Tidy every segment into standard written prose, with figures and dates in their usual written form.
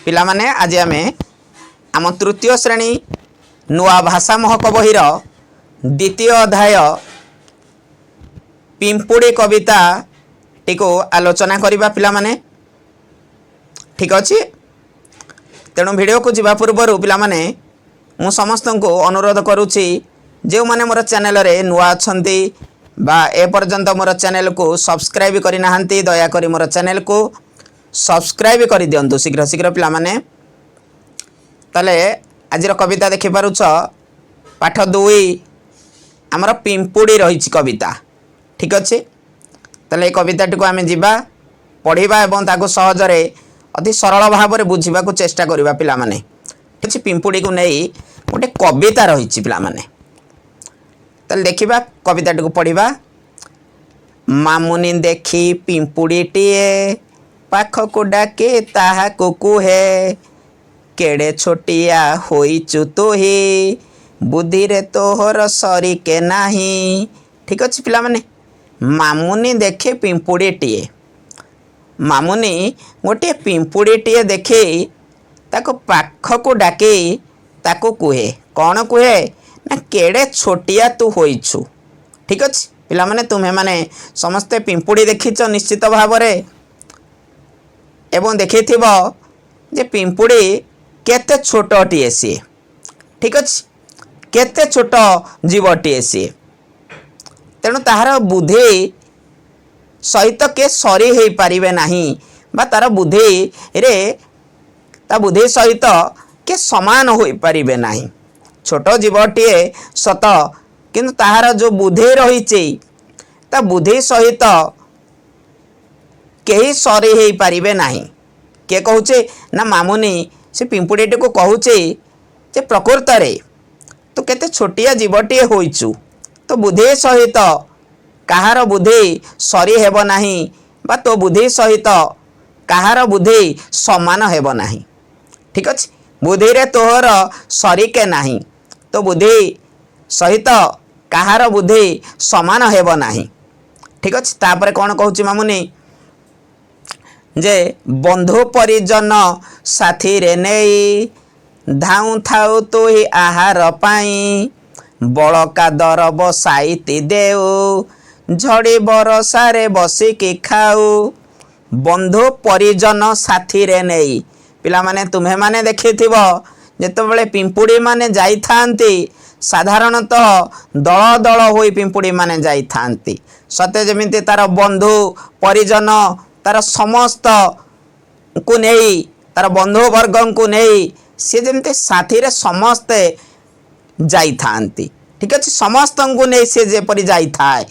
पिला माने आज आमे आम तृतीय श्रेणी नुआ भाषा महक बहिर द्वितीय अध्याय पिंपुड़ी कविता टिको आलोचना करिबा पिला माने ठीक अच्छे। तेणु वीडियो को जीवा पूर्वर पिला माने मु समस्त को अनुरोध करुच्ची जो माने मोर चैनल रे नुआ अच्छंती बा ए पर्यंत मोर चैनल को सब्सक्राइब करि नाहंती दयाकरी मोर चैनल को सब्सक्राइब कर दिंतु शीघ्र शीघ्र पिला माने। ताले आज कविता देखि पारुछ पाठ 2 आमर पिंपुड़ी रही कविता ठीक अच्छे। ताले कविता टी को आम जीवा पढ़ा एवं ताको सहजरे अति सरल भाव में बुझा चेष्टा करवा पिला माने। किसी पिंपुड़ी को नहीं गोटे कविता रही पिला माने। ताले देखिबा कविता टी को पढ़ा। मामुनी देखी पिंपुड़ी टीए पाख को डाके ताहा को कुहे केड़े छोटिया होइचु तोही बुद्धि रे तोहर सरी के नाही। ठीक अच्छे पिला माने। मामुनी देखे पिंपुड़ी टीए मामुनी गोटे पिंपुड़ी टीए देखे ताको पाख को डाके ताको कुहे कौन कुहे ना केड़े छोटिया तू होइचु। ठीक अच्छे पिला माने तुम्हें माने समस्ते पिंपुड़ी देखिच निश्चित भाव में एवं देखी जे पिंपुड़ी केते छोटटिए सी ठीक अच्छे केते छोट जीवटिए सी। तेणु ताहार बुद्धि सहित के सरी हो पारे नहीं बा तार बुद्धि रे ता बुद्धि सहित के समान हो पारे नहीं। छोट जीवटिए सत किंतु ताहार जो बुद्धि रही ता बुद्धि सहित कहीं सरी हो पारे नहीं। किए कहूचे ना मामुनी से पिंपुड़ी को कहूचे जे प्रकृत रे तो केते छोटिया जीवटिए होइचु तो बुद्धि सहित कहार बुद्धि सरी हेब नहीं बा तो बुद्धि सहित कहार बुद्धि समान हेब नहीं। ठीक अच्छे बुद्धि रे तोहर सरी के नहीं तो बुद्धि सहित कहार बुद्धि समान हेब नहीं। ठीक अच्छे तापर कौन कहूची मामुनी जे बंधु परिजन साथी रे नेई धाऊ थाऊ तु ही आहार पाई बड़का दरब साइती देऊ झड़ी बरसारे बसिकी खाऊ। बंधु परिजन साथी रे नेई पिला माने तुम्हें माने देखिथिबो जेतेबेले पिंपुड़ी माने जाई थांती साधारणतः दल दल होई पिंपुड़ी माने जाई थांती सते जेमिति तार बंधु परिजन तार समस्त को नहीं तार बंधु वर्ग को नहीं सी जमती साथी रे समस्ते जाई थांती। ठीक अच्छे समस्त को नहीं सी जेपरी जाई थाए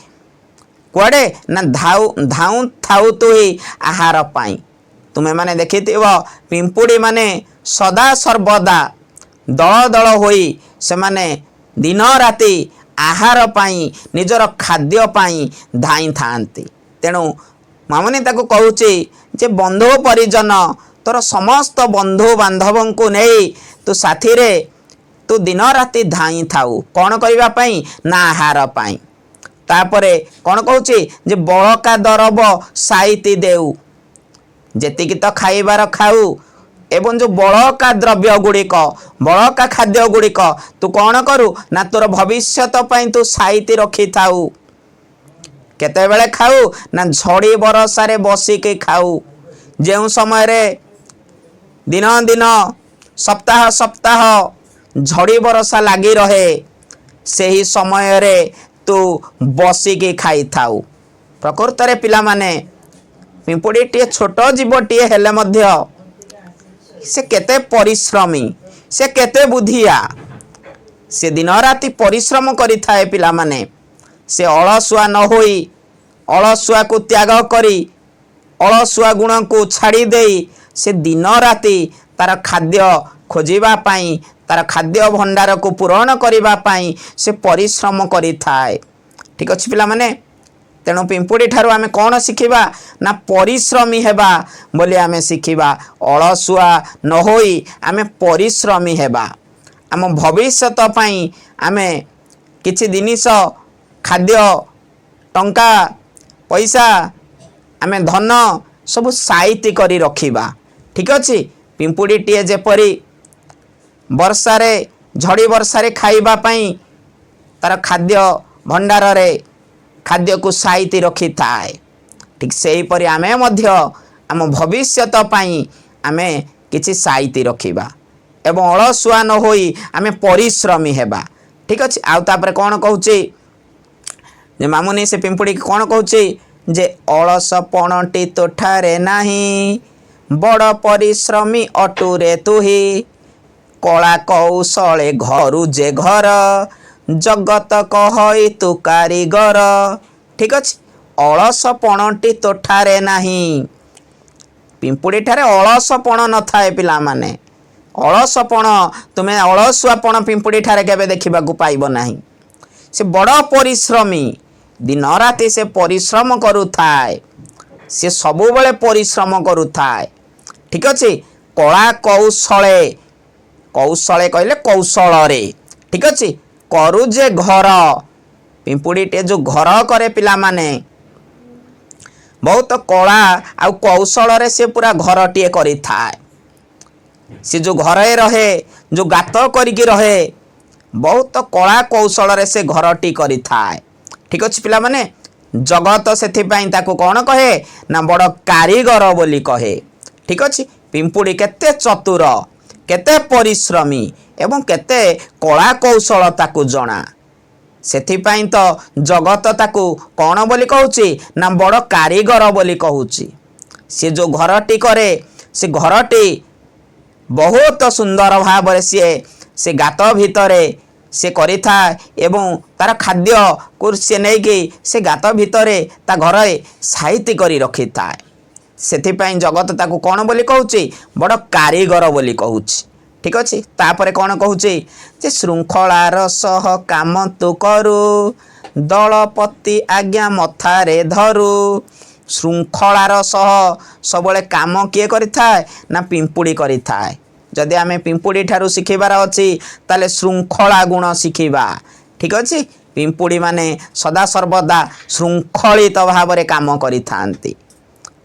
कुआडे ना धाऊ थाऊ तो ही आहार पाई। तुम्हें माने देखिथिबो पिंपुड़ी माने सदा सर्वदा दल दल होई से माने दिन राति आहार पाई निजर खाद्य पाई धाई थांती। तेणु मामुनी ताको कहूचे जे बंधु परिजन तोर समस्त बंधु बांधव को नहीं तू साथी रे तू दिन राति धाई थाऊ कौन करबा पाई ना आहार पाई। तापरे कौन कहूचे जे बड़का दरब साइती देऊ जेतिकी तो खाइबार खाऊ एवं जो बड़का द्रव्य गुड़िक बड़का खाद्य गुड़िक तू कौन करू ना तोर भविष्यत पाई तू साइती रखी थाऊ केते बेले खाऊ ना झड़ी बरसारे बसिके खाऊ जो समय रे दिन दिन सप्ताह सप्ताह झड़ी बरसा लगी रहे से ही समय रे तू बसिके खाई थाऊ। प्रकृत रे पिला माने पिंपुड़ी टी छोट जीवटी हेले मध्य से केते परिश्रमी से केते बुद्धिया से दिन राति परिश्रम करि थाए पिला माने से अलसुआ न होई अलसुआ को त्याग करी अलसुआ गुण को छाड़ी देई से दिन राति तार खाद्य खोजिबा पाई तार खाद्य भंडार को पूरण करिबा पाई से परिश्रम करि थाए। ठीक अच्छे पिला माने। तेणु पिंपुड़ी ठारू आमे कौन शिखिबा ना परिश्रमी हेबा बोली आमे शिखिबा अलसुआ न होई आमे परिश्रमी हेबा आम भविष्यत पाई आमे किछि जिनिस खाद्य टंका पैसा आमे धन सब साइती करी रखिबा। ठीक अच्छे पिंपुड़ीटीए जेपरी वर्षारे झड़ी वर्षारे खाइबा पाई तार खाद्य भंडार रे खाद्य को साइती रखी थाए ठीक से परि आमे मध्य आम भविष्यत पाई आमे किछि साइती रखिबा एवं अलसुआ न होई आमे परिश्रमी हेबा ठीक अछि। आउ तापर कोन कहूची जे मामुनी से पिंपुड़ी कोन कहूची जे अलसपणटी तोठारे नाही बड़ परिश्रमी अटुरे तुही कला कौशले घरु जे घर जगत कहई तु कारीगर ठीक अछि। अलसपणटी तोठारे नाही पिंपुड़ी ठारे अलसपण न थाए पिला माने अलसपण तुमे अलसुआपण पिंपुड़ी ठारे केबे देखिबा को पाइबो नाही से बड़ परिश्रमी दिन राति से परिश्रम करुथाए से सबु बेले परिश्रम करुथाए ठीक अछि। कला कौशले कौशले कहले कौशल रे ठीक अछि करू जे घर पिंपुड़ीटे जो घर करे पिला माने बहुत कला आ कौशल रे से पूरा घरटीए करी थाए से जो घरे रहे जो गात करिकी रहे बहुत कला कौशल रे से घरटी करी थाए ठीक अछि पिला माने जगत सेथि पई ताको कोन कहे ना बड़ कारीगर बोली कहे ठीक अछि। पिंपुड़ी केते चतुर केते परिश्रमी एवं केते कला कौशल ताको जणा सेथि पई तो जगत ताको कोन बोली कहूची ना बड़ कारीगर बोली कहूची से जो घरटी करे से घरटी बहुत सुंदर भाव से गात भितरे से करिथा एवं तार खाद्य को से नहीं कि से गात भितरे ता घर साइती करी रखी थाए सेथिपाई जगत ताको कौन बोली कहूची बड़ कारीगर बोली कहूची ठीक अच्छे। तापर कौन कहूची जे श्रृंखलार सह काम तु करू दलपति आज्ञा मथारे धरू श्रृंखलार सह सबले काम किए करिथाए ना पिंपुड़ी करिथाए जदि आमे पिंपुड़ी ठारू शिखिबार अछि ताले श्रृंखला गुण शिखिबा ठीक अछि। पिंपुड़ी माने सदा सर्वदा श्रृंखलित भाव रे काम करिथांती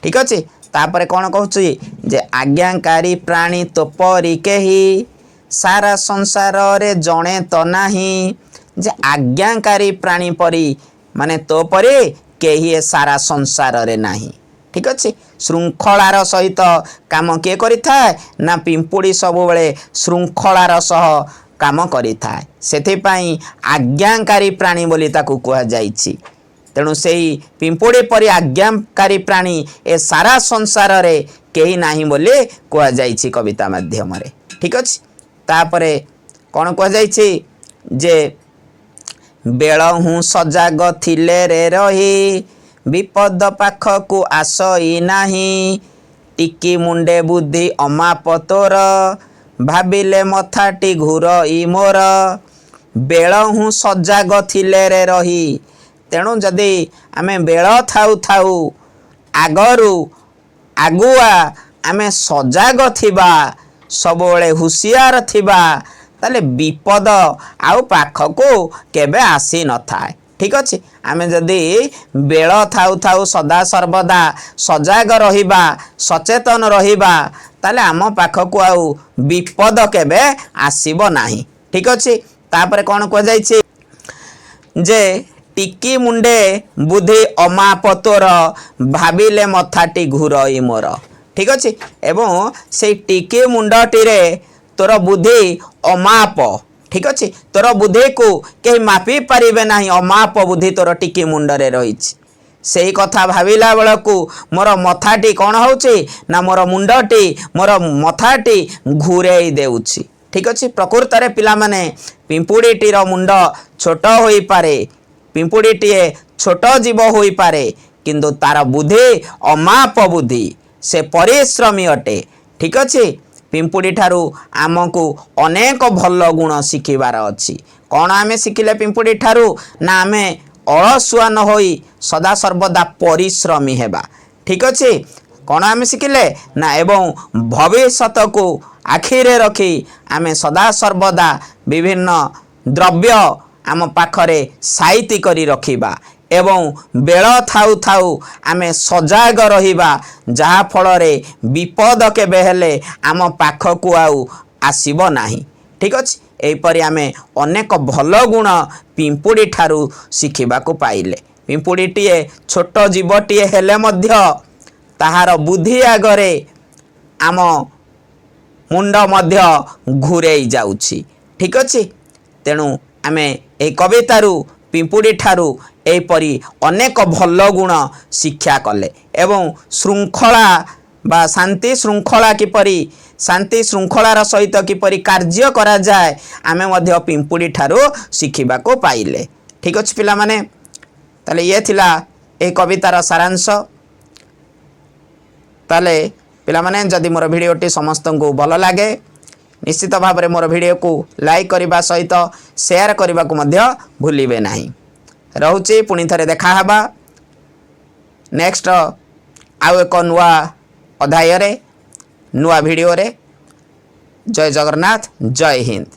ठीक अछि। तापर कौन कहूची जे आज्ञाकारी प्राणी तो परी केही सारा संसार रे जणे तो नाही जे आज्ञाकारी प्राणी परी माने तो परी केही सारा संसार रे नाही ठीक अच्छे। श्रृंखलार सहित काम किए करिथाए ना पिंपुड़ी सबु बेले श्रृंखलार सह काम करिथाए सेथिपाई आज्ञाकारी प्राणी बोली ताकू कुहा जाइछि तेणु सेही पिंपुड़ी परि आज्ञाकारी प्राणी ए सारा संसार रे केही नाही बोली कुहा जाइछि कविता माध्यम रे ठीक अछि। तापरे कोन कुहा जाइछि जे बेलहु सजाग थिले रे रही विपद पाख को आसई नाही टिकी मुंडे बुद्धि अमाप तोर भाबिले मथाटी घुरई मोर बेलहु सजाग थिले रे रही तेणु जदि आमे बेल थाउ थाउ आगरू आगुआ आमे सजाग थिबा सबोले हुसियार थिबा ताले विपद आउ पाखको केबे आसी न थाए ठीक अच्छे। आमे जदि बेल थाउ थाउ सदा सर्वदा सजाग रहिबा सचेतन रहिबा ताले आम पाखको आउ विपद केबे आसीबो नाही ठीक अच्छे। तापर कोन को जाइछि जे टिकी मुंडे बुद्धि अमाप तोर भाबिले मथाटी घुरई मोर ठीक अच्छे। एवं से टिकी मुंडटी रे तोर बुद्धि अमाप ठीक अच्छे तोर बुद्धि को कहीं मापी पारिबे नाही अमाप बुद्धि तोर टिकी मुंडरे रहिछि सेही कथा भाविला बेलकू मोर मथाटी कौन होछि ना मोर मुंडटी मोर मथाटी घुरेई देउछि ठीक अच्छे। प्रकृत रे पिला माने पिंपुड़ीटीर मुंड छोट होई पारे पिंपुड़ीटीए छोट जीव होई पारे किंतु तार बुद्धि अमाप बुद्धि से परिश्रमी अटे ठीक अच्छे। पिंपुड़ी ठारू आमको अनेक भल गुण शिखिबार अछि कौन आमे शिखिले पिंपुड़ी ठारू ना आमे अलसुआ न होई सदा सर्वदा परिश्रमी हेबा ठीक अच्छे। कौन आमे शिखिले ना एवं भविष्यत को आखिरे रखी आमे सदा सर्वदा विभिन्न द्रव्य आम पाखरे साइती करी रखिबा एवं बेल थाउ थाउ आमे सजाग रहिबा जहा फଳରେ विपद केबे हेले आम पाखकु आउ आसीबो नाही। ठीक अछि एहिपरि आमे अनेक भल गुण पिंपुड़ी ठारू शिखिबाकू पाइले। पिंपुड़ीटीए छोट जीवटीए हेले मध्य ताहार बुद्धि आगरे आम मुंड मध्य घुरेई जाउछि। ठीक अछि तेणु आमे ए कवितारू पिंपुड़ी ठारू एपरी अनेक भल गुण शिक्षा कले एवं श्रृंखला बा शांति श्रृंखला किपरि शांति श्रृंखलार सहित किपरि कार्य करा जाए आमे मध्य पिंपुड़ी ठारू शिखिबाको पाइले। ठीक अछि पिला माने ताले ये थिला ए कवितार सारांश। ताले पिला माने जदि मोर भिडियोटी समस्त को भल लागे निश्चित भाव में मोर भिडियो को लाइक करने सहित शेयर करने को मध्य भूलिबे नहीं। रहुची पुणी थरे देखा हबा नेक्स्ट आउ एक नुआ अध्याय रे नुआ भिडियो रे। जय जगन्नाथ जय हिंद।